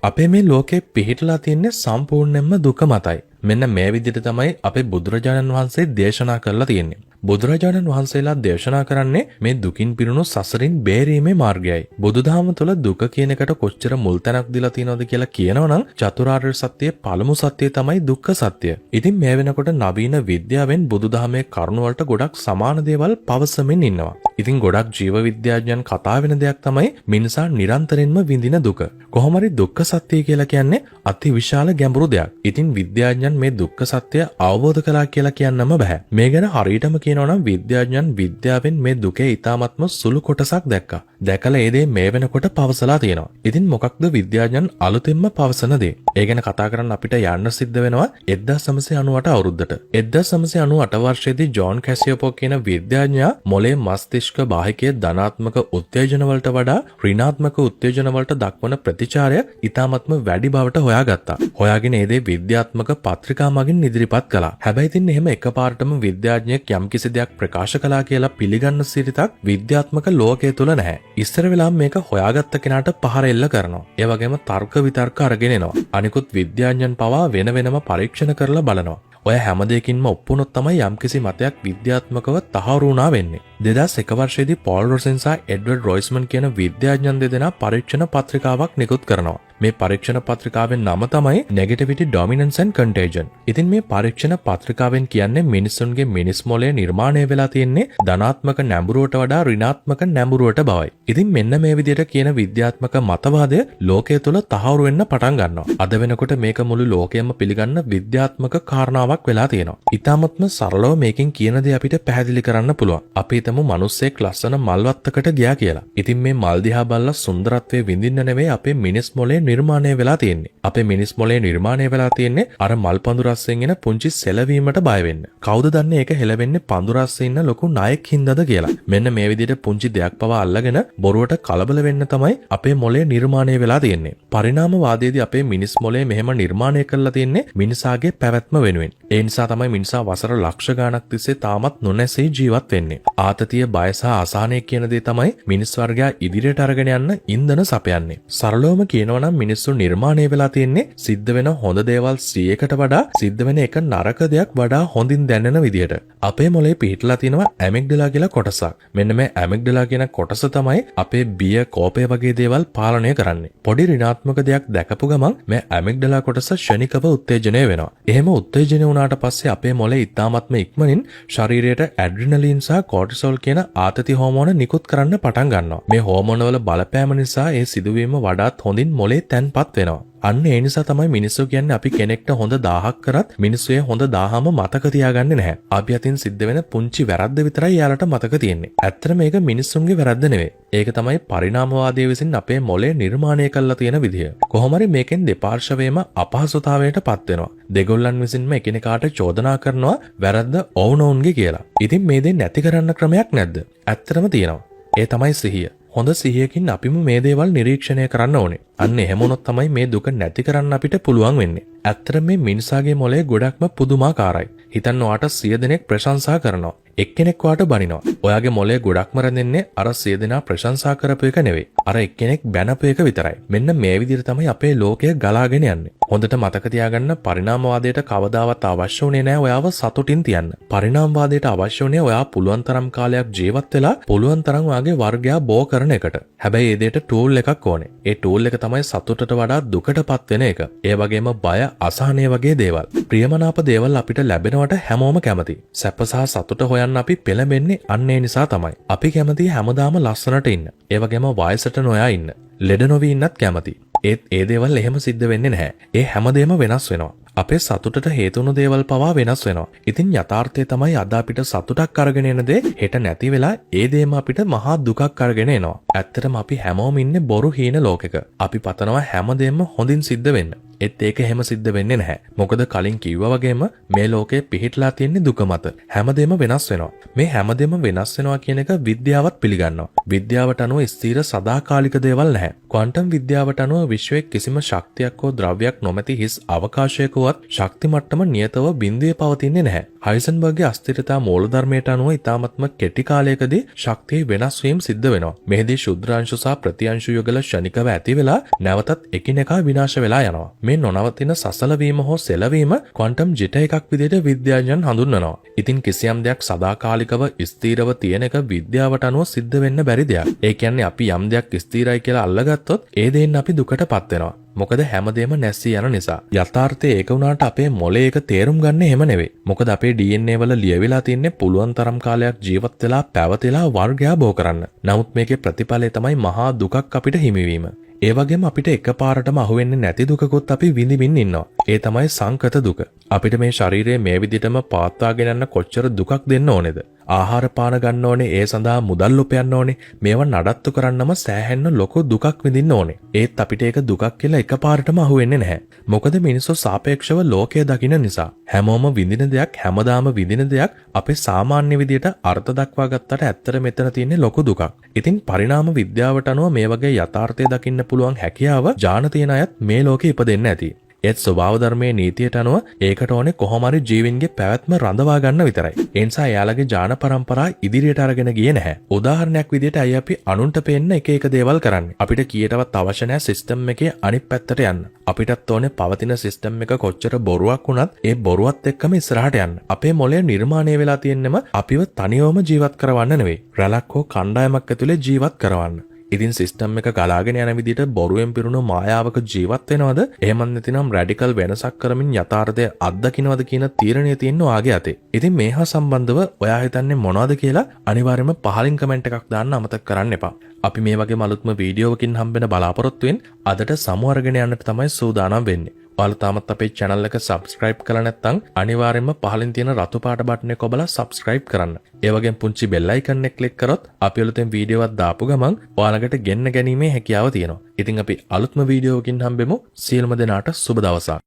අපේ මේ ලෝකේ පිහිටලා තියෙන්නේ සම්පූර්ණයෙන්ම දුක මතයි. මෙන්න මේ විදිහට තමයි අපේ බුදුරජාණන් වහන්සේ දේශනා කරලා තියෙන්නේ. බුදුරජාණන් වහන්සේලා දේශනා කරන්නේ මේ දුකින් පිරුණු සසරින් බේරීමේ මාර්ගයයි. බුදුදහම තුළ දුක කියන එකට කොච්චර මුල් තැනක් දීලා තියෙනවද කියලා කියනවනම් චතුරාර්ය සත්‍යයේ පළමු සත්‍යය තමයි දුක්ඛ සත්‍ය. ඉතින් මේ වෙනකොට නවීන විද්‍යාවෙන් බුදුදහමේ කරුණු වලට ගොඩක් සමාන දේවල් පවසමින් ඉන්නවා. ඉතින් ගොඩක් ජීව විද්‍යාඥයන් කතා වෙන දෙයක් තමයි මිනිසා නිරන්තරයෙන්ම විඳින දුක. කොහොම හරි දුක්ඛ සත්‍ය කියලා කියන්නේ අති විශාල ගැඹුරු දෙයක්. ඉතින් විද්‍යාඥයන් මේ දුක්ඛ සත්‍ය අවබෝධ කළා කියලා කියන්නම බෑ. මේ ගැන හරියටම කියනවනම් විද්‍යාඥයන් විද්‍යාවෙන් මේ දුකේ ඊ타ත්ම සුළු කොටසක් දැක්කා. දැකලා ඒ දේ මේ වෙනකොට පවසලා තියෙනවා. ඉතින් මොකක්ද විද්‍යාඥයන් අලුතෙන්ම පවසන දේ? ඒ ගැන කතා කරන්න අපිට යන්න සිද්ධ වෙනවා 1998 අවුරුද්දට. 1998 වර්ෂයේදී ජෝන් කැසියපෝ කියන විද්‍යාඥයා මොලේ මස්තිෂ්ක බාහිකයේ ධනාත්මක උත්තේජන වලට වඩා ඍණාත්මක උත්තේජන වලට දක්වන ප්‍රතිචාරය ඊ타ත්ම වැඩි බවට හොයාගත්තා. හොයාගෙන ඒ දේ විද්‍යාත්මක පත්‍රිකා මගින් ඉදිරිපත් කළා. හැබැයි ඉතින් එහෙම එකපාරටම විද්‍යාඥයෙක් යම්කිසි දෙයක් ප්‍රකාශ කළා කියලා පිළිගන්න සිරිතක් විද්‍යාත්මක ලෝකයේ තුල නැහැ. ඉස්සර වෙලාම මේක හොයාගත්ත කෙනාට පහර එල්ල කරනවා. ඒ වගේම තර්ක විතර්ක අරගෙන එනවා. අනිකුත් විද්‍යාඥයන් පවා වෙන වෙනම පරීක්ෂණ කරලා බලනවා. ඔය හැම දෙයකින්ම ඔප්පුනොත් තමයි යම්කිසි මතයක් විද්‍යාත්මකව තහවුරු වුණා වෙන්නේ. 2001 වර්ෂයේදී පෝල් රොසෙන් සහ එඩ්වර්ඩ් රොයිස්මන් කියන විද්‍යාඥයන් දෙදෙනා පරීක්ෂණ පත්‍රිකාවක් නිකුත් කරනවා. මේ පරීක්ෂණ පත්‍රිකාවේ නම තමයි Negativity Dominance and Contagion. ඉතින් මේ පරීක්ෂණ පත්‍රිකාවෙන් කියන්නේ මිනිසුන්ගේ මිනිස් මොළය නිර්මාණය වෙලා තියෙන්නේ ධනාත්මක නැඹුරුවට වඩා ඍණාත්මක නැඹුරුවට බවයි. ඉතින් මෙන්න මේ විදිහට කියන විද්‍යාත්මක මතවාදය ලෝකයේ තුල තහවුරු වෙන්න පටන් ගන්නවා. අද වෙනකොට මේක මුළු ලෝකයම පිළිගන්න විද්‍යාත්මක කාරණාවක් වෙලා තියෙනවා. ඊටාත්ම සරලව මේකෙන් කියන දේ අපිට පැහැදිලි කරන්න පුළුවන්. අපි හිතමු මිනිස්සෙක් ලස්සන මල්වත්තකට ගියා කියලා. ඉතින් මේ මල් දිහා බලලා සුන්දරත්වයේ විඳින්න නෙවෙයි අපේ මිනිස් මොළේ නිර්මාණය වෙලා තියෙන්නේ. අපේ මිනිස් මොළේ නිර්මාණය වෙලා තියෙන්නේ අර මල් පඳු රසයෙන් එන පුංචි සෙලවීමට බය වෙන්න. කවුද දන්නේ ඒක හෙලවෙන්නේ පඳු රසයෙන් ඉන්න ලොකු නායක හින්දාද කියලා. මෙන්න මේ විදිහට පුංචි දෙයක් පවා අල්ලගෙන බොරුවට කලබල වෙන්න තමයි අපේ මොළේ නිර්මාණය වෙලා තියෙන්නේ. පරිණාමවාදයේදී අපේ මිනිස් මොළේ මෙහෙම නිර්මාණය කරලා තියෙන්නේ මිනිසාගේ පැවැත්ම වෙනුවෙන්. ඒ නිසා තමයි මිනිසා වසර ලක්ෂ ගණක් තිස්සේ තාමත් නොනැසී ජීවත් වෙන්නේ. ආතතිය, බය සහ අසහනය කියන දේ තමයි මිනිස් වර්ගයා ඉදිරියට අරගෙන යන්න ඉන්ධන සපයන්නේ. සරලවම කියනවනම් මිනිස්සු නිර්මාණය වෙලා තියෙන්නේ සිද්ධ වෙන හොඳ දේවල් 100කට වඩා සිද්ධ වෙන එක නරක දෙයක් වඩා හොඳින් දැනෙන විදිහට. අපේ මොලේ පිහිටලා තියෙනවා ඇමිග්ඩලා කියලා කොටසක්. මෙන්න මේ ඇමිග්ඩලා කියන කොටස තමයි අපේ බිය, කෝපය වගේ දේවල් පාලනය කරන්නේ. පොඩි ඍණාත්මක දෙයක් දැකපු ගමන් මේ ඇමිග්ඩලා කොටස ක්ෂණිකව උත්තේජනය වෙනවා. එහෙම උත්තේජනය වුණාට පස්සේ අපේ මොලේ ඉතාමත්ම ඉක්මනින් ශරීරයට ඇඩ්‍රිනලින් සහ කෝටිසෝල් කියන ආතති හෝමෝන නිකුත් කරන්න පටන් ගන්නවා. මේ හෝමෝන වල බලපෑම නිසා ඒ සිදුවීම වඩාත් හොඳින් මොලේ තැන්පත් වෙනවා. අන්න ඒ නිසා තමයි මිනිස්සු කියන්නේ අපි කෙනෙක්ට හොඳ 1000ක් කරත් මිනිස්සු ඒ හොඳ 1000ම මතක තියාගන්නේ නැහැ. අපි අතින් සිද්ධ වෙන පුංචි වැරද්ද විතරයි යාලට මතක තියෙන්නේ. ඇත්තට මේක මිනිස්සුන්ගේ වැරද්ද නෙවෙයි. ඒක තමයි පරිණාමවාදයේ විසින් අපේ මොලේ නිර්මාණය කරලා තියෙන විදිය. කොහොම හරි මේකෙන් දෙපාර්ශවයේම අපහසුතාවයට පත් වෙනවා. දෙගොල්ලන් විසින්ම එකිනෙකාට චෝදනා කරනවා වැරද්ද ඔවුනොවුන්ගේ කියලා. ඉතින් මේ දේ නැති කරන්න ක්‍රමයක් නැද්ද? ඇත්තටම තියෙනවා. ඒ තමයි සිහිය. හොඳ සිහියකින් අපිම මේ දේවල් නිරීක්ෂණය කරන්න ඕනේ. අන්න එහෙම වුණොත් තමයි මේ දුක නැති කරන්න අපිට පුළුවන් වෙන්නේ. ඇත්තට මේ මිනිසාගේ මොලේ ගොඩක්ම පුදුමාකාරයි. හිතන්න ඔයාට 100 දෙනෙක් ප්‍රශංසා කරනවා. එක්කෙනෙක් ඔයාට බනිනවා. ඔයාගේ මොලේ ගොඩක්ම රැඳෙන්නේ අර 100 දෙනා ප්‍රශංසා කරපු එක නෙවෙයි. අර එක්කෙනෙක් බැනපු එක විතරයි. මෙන්න මේ විදිහට තමයි අපේ ලෝකය ගලාගෙන යන්නේ. හොඳට මතක තියාගන්න පරිණාමවාදයට කවදාවත් අවශ්‍ය වුණේ නැහැ ඔයාව සතුටින් තියන්න. පරිණාමවාදයට අවශ්‍ය වුණේ ඔයා පුළුවන් තරම් කාලයක් ජීවත් වෙලා පුළුවන් තරම් ඔයාගේ වර්ගයා බෝ කරන එකට. හැබැයි ඒ දෙයට ටූල් එකක් ඕනේ. ඒ ටූල් එක තමයි සතුටට වඩා දුකටපත් වෙන එක. ඒ වගේම බය, අසහනය වගේ දේවල්. ප්‍රියමනාප දේවල් අපිට ලැබෙනවට හැමෝම කැමති. සැප සහ සතුට හොයන්න අපි පෙළඹෙන්නේ අන්න ඒ නිසා තමයි. අපි කැමති හැමදාම ලස්සනට ඉන්න. ඒ වගේම වයසට නොයා ඉන්න. ලෙඩ නොවී ඉන්නත් කැමති. ඒත් ඒ දේවල් එහෙම සිද්ධ වෙන්නේ නැහැ. ඒ හැමදේම වෙනස් වෙනවා. අපේ සතුටට හේතුණු දේවල් පවා වෙනස් වෙනවා. ඉතින් යථාර්ථය තමයි අද අපිට සතුටක් අරගෙන එන දේ හෙට නැති වෙලා ඒ දේම අපිට මහා දුකක් අරගෙන එනවා. ඇත්තටම අපි හැමෝම ඉන්නේ බොරු හීන ලෝකෙක. අපි පතනවා හැමදේම හොඳින් සිද්ධ වෙන්න. ඒත් ඒක එහෙම සිද්ධ වෙන්නේ නැහැ. මොකද කලින් කිව්වා වගේම මේ ලෝකේ පිහිටලා තියෙන්නේ දුක මත. හැමදේම වෙනස් වෙනවා. මේ හැමදේම වෙනස් වෙනවා කියන එක විද්‍යාවත් පිළිගන්නවා. විද්‍යාවට අනුව ස්ථිර සදාකාලික දේවල් නැහැ. ක්වොන්ටම් විද්‍යාවට අනුව විශ්වයේ කිසිම ශක්තියක් හෝ ද්‍රව්‍යයක් නොමැති හිස් අවකාශයක වුවත් ශක්ති මට්ටම නියතව බිඳුවේ පවතින්නේ නැහැ. හයිසන්බර්ග්ගේ අස්ථිරතා මූලධර්මයට අනුව ඉතාමත්ම කෙටි කාලයකදී ශක්තියේ වෙනස් වීම සිද්ධ වෙනවා. මෙහිදී ශුද්‍රාංශු සහ ප්‍රතිඅංශු යුගල ක්ෂණිකව ඇති වෙලා නැවතත් එකිනෙකා විනාශ වෙලා යනවා. මේ නොනවතින සසල වීම හෝ සෙලවීම ක්වොන්ටම් ජිට එකක් විදිහට විද්‍යාඥයන් හඳුන්වනවා. ඉතින් කිසියම් දෙයක් සදාකාලිකව ස්ථීරව තියෙන එක විද්‍යාවට අනුව සිද්ධ වෙන්න බැරි දෙයක්. ඒ කියන්නේ අපි යම් දෙයක් ස්ථිරයි කියලා අල්ලගත්තොත් ඒ දෙයින් අපි දුකටපත් වෙනවා. මොකද හැමදේම නැස්සී යන නිසා. යථාර්ථයේ ඒක වුණාට අපේ මොලේ ඒක තේරුම් ගන්න එහෙම නෙවෙයි. මොකද අපේ DNA වල ලියවිලා තින්නේ පුළුවන් තරම් කාලයක් ජීවත් වෙලා පැවතිලා වර්ගය බෝ කරන්න. නමුත් මේකේ ප්‍රතිඵලය තමයි මහා දුකක් අපිට හිමිවීම. ඒ වගේම අපිට එකපාරටම අහුවෙන්නේ නැති දුකකුත් අපි විඳින්න ඉන්නවා. ඒ තමයි සංකත දුක. අපිට මේ ශරීරයේ මේ විදිහටම පවත්වාගෙන යන්න කොච්චර දුකක් දෙන්න ඕනේද? ආහාර පාන ගන්න ඕනේ, ඒ සඳහා මුදල් උපයන්න ඕනේ. මේවා නඩත්තු කරන්නම සෑහෙන්න ලොකු දුකක් විඳින්න ඕනේ. ඒත් අපිට ඒක දුකක් කියලා එකපාරටම අහුවෙන්නේ නැහැ. මොකද මිනිස්සු සාපේක්ෂව ලෝකය දකින්න නිසා. හැමෝම විඳින දෙයක්, හැමදාම විඳින දෙයක් අපේ සාමාන්‍ය විදියට අර්ථ දක්වා ගත්තට ඇත්තට මෙතන තියෙන්නේ ලොකු දුකක්. ඉතින් පරිණාම විද්‍යාවට අනුව මේ වගේ යථාර්ථය දකින්න පුළුවන් හැකියාව ජාන තියෙන අයත් මේ ලෝකෙ ඉපදෙන්න ඇති. ඒත් ස්වභාව ධර්මයේ නීතියට අනුව ඒකට ඕනේ කොහොම හරි ජීවින්ගේ පැවැත්ම රඳවා ගන්න විතරයි. ඒ නිසා එයාලගේ ජාන පරම්පරාව ඉදිරියට අරගෙන ගියේ නැහැ. උදාහරණයක් විදිහට අය අපි අනුන්ට පෙන්න එක එක දේවල් කරන්නේ. අපිට කීයටවත් අවශ්‍ය නැහැ සිස්ටම් එකේ අනිත් පැත්තට යන්න. අපිටත් ඕනේ පවතින සිස්ටම් එක කොච්චර බොරුවක් වුණත් ඒ බොරුවත් එක්කම ඉස්සරහට යන්න. අපේ මොළය නිර්මාණය වෙලා තියෙන්නම අපිව තනියවම ජීවත් කරවන්න නෙවෙයි. රැලක් හෝ කණ්ඩායමක් ඇතුලේ ජීවත් කරවන්න. ඉතින් සිස්ටම් එක ගලාගෙන යන විදිහට බොරුවෙන් පිරුණු මායාවක ජීවත් වෙනවද? එහෙමත් නැතිනම් රැඩිකල් වෙනසක් කරමින් යථාර්ථය අත්දකින්නවද කියන තීරණය තියෙන ඔයාගේ අතේ. ඉතින් මේ හා සම්බන්ධව ඔයා හිතන්නේ මොනවද කියලා අනිවාර්යයෙන්ම පහලින් කමෙන්ට් එකක් දාන්න අමතක කරන්න එපා. අපි මේ වගේම අලුත්ම වීඩියෝවකින් හම්බෙන බලාපොරොත්තුෙන් අදට සමු අරගෙන යන්නට තමයි සූදානම් වෙන්නේ. ඔයාලා තාමත් අපේ channel එක subscribe කරලා නැත්නම් අනිවාර්යයෙන්ම පහලින් තියෙන රතු පාට බටන් එක ඔබලා subscribe කරන්න. ඒ වගේම පුංචි bell icon එක click කරොත් අපි අලුතෙන් වීඩියෝ එකක් දාපු ගමන් ඔයාලකට ගෙන්න ගැනීමේ හැකියාව තියෙනවා. ඉතින් අපි අලුත්ම වීඩියෝවකින් හම්බෙමු. සියලුම දෙනාට සුබ දවසක්.